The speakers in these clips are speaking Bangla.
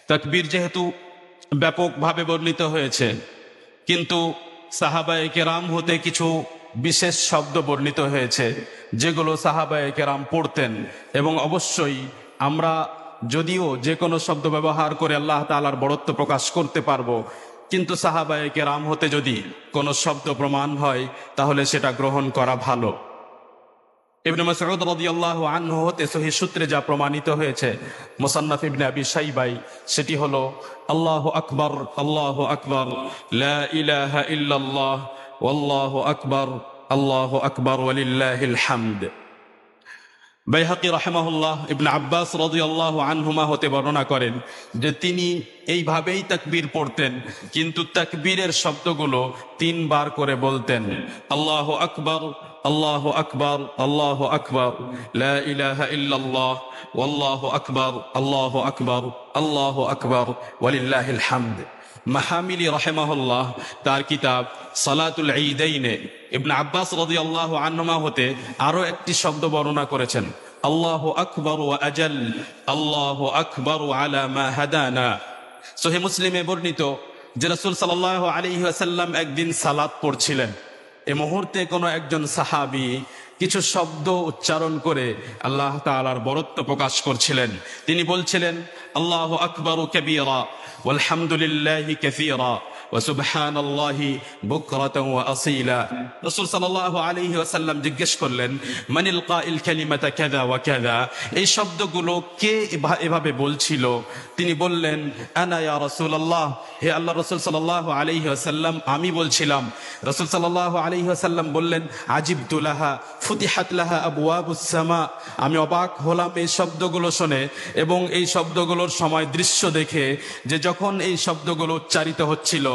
তাকবীর যেহেতু ব্যাপকভাবে বর্ণিত হয়েছে, কিন্তু সাহাবায়ে কেরাম হতে কিছু বিশেষ শব্দ বর্ণিত হয়েছে যেগুলো সাহাবায়ে কেরাম পড়তেন। এবং অবশ্যই আমরা যদিও যে কোনো শব্দ ব্যবহার করে আল্লাহ তাআলার বড়ত্ব প্রকাশ করতে পারবো, কিন্তু সাহাবায়ে কেরাম হতে যদি কোনো শব্দ প্রমাণ হয় তাহলে সেটা গ্রহণ করা ভালো। ইবনে মাসউদ রাদিয়াল্লাহু আনহু হতে সহিহ সূত্রে যা প্রমাণিত হয়েছে মুসান্নাফ ইবনে আবি শাইবায়, সেটি হলো আল্লাহু আকবার, আল্লাহু আকবার, লা ইলাহা ইল্লাল্লাহ, ওয়াল্লাহু আকবার, আল্লাহু আকবার, ওয়ালিল্লাহিল হামদ। বাইহাকী রাহিমাহুল্লাহ ইবনে আব্বাস রাদিয়াল্লাহু আনহুমা হতে বর্ণনা করেন যে তিনি এইভাবেই তাকবীর পড়তেন, কিন্তু তাকবীরের শব্দগুলো 3 বার করে বলতেন। আল্লাহু আকবার, আল্লাহু আকবার, আল্লাহু আকবার, লা ইলাহা ইল্লাল্লাহ, ওয়াল্লাহু আকবার, আল্লাহু আকবার, আল্লাহু আকবার, ওয়ালিল্লাহিল হামদ। মাহামিলি রাহিমাহুল্লাহ তার কিতাব সালাতুল ঈদাইনে ইবনে আব্বাস রাদিয়াল্লাহু আনহুমা হতে আরো একটি শব্দ বর্ণনা করেছেন, আল্লাহু আকবার ওয়া আজাল, আল্লাহু আকবার আলা মা হাদানা। সহিহ মুসলিমে বর্ণিত যে রাসূল সাল্লাল্লাহু আলাইহি ওয়াসাল্লাম একদিন সালাত পড়ছিলেন। এই মুহূর্তে কোনো একজন সাহাবী কিছু শব্দ উচ্চারণ করে আল্লাহ তাআলার বরত্ব প্রকাশ করছিলেন। তিনি বলছিলেন, আল্লাহু আকবারু কাবীরা ওয়ালহামদুলিল্লাহি কাসীরা ওয়া সুবহানাল্লাহি বুকরাতান ওয়া আসীলা। রাসূল সাল্লাল্লাহু আলাইহি ওয়াসাল্লাম জিজ্ঞেস করলেন, মানিল কাইল কালিমাতা কাযা ওয়া কাযা, এই শব্দগুলো কে এভাবে বলছিল? তিনি বললেন, আনা ইয়া রাসূলুল্লাহ, হে আল্লাহর রাসূল সাল্লাল্লাহু আলাইহি ওয়াসাল্লাম, আমি বলছিলাম। রাসূল সাল্লাল্লাহু আলাইহি ওয়াসাল্লাম বললেন, আজিবতু লাহা ফুতিহাত লাহা আবওয়াবুস সামা, আমি অবাক হলাম এই শব্দগুলো শুনে এবং এই শব্দগুলোর সময় দৃশ্য দেখে, যে যখন এই শব্দগুলো উচ্চারিত হচ্ছিল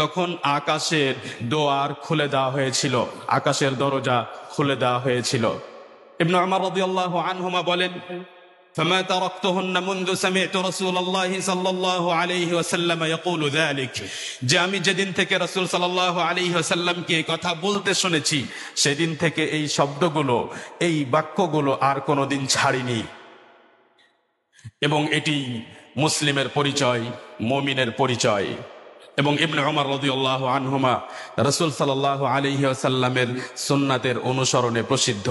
তখন আকাশের দোয়ার খুলে দেওয়া হয়েছিল, আকাশের দরজা খুলে দেওয়া হয়েছিল। ইবনে উমর রাদিয়াল্লাহু আনহুমা বলেন, فما تركتهن منذ سمعت رسول الله صلى الله عليه وسلم يقول ذلك, যে আমি যেদিন থেকে রাসূল সাল্লাল্লাহু আলাইহি ওয়াসাল্লামকে কথা বলতে শুনেছি সেদিন থেকে এই শব্দগুলো, এই বাক্যগুলো আর কোনোদিন ছাড়িনি। এবং এটি মুসলিমের পরিচয়, মুমিনের পরিচয়। এবং ইবনে উমর রাদিয়াল্লাহু আনহুমা রাসূল সাল্লাল্লাহু আলাইহি ওয়াসাল্লামের সুন্নাতের অনুসরণে প্রসিদ্ধ।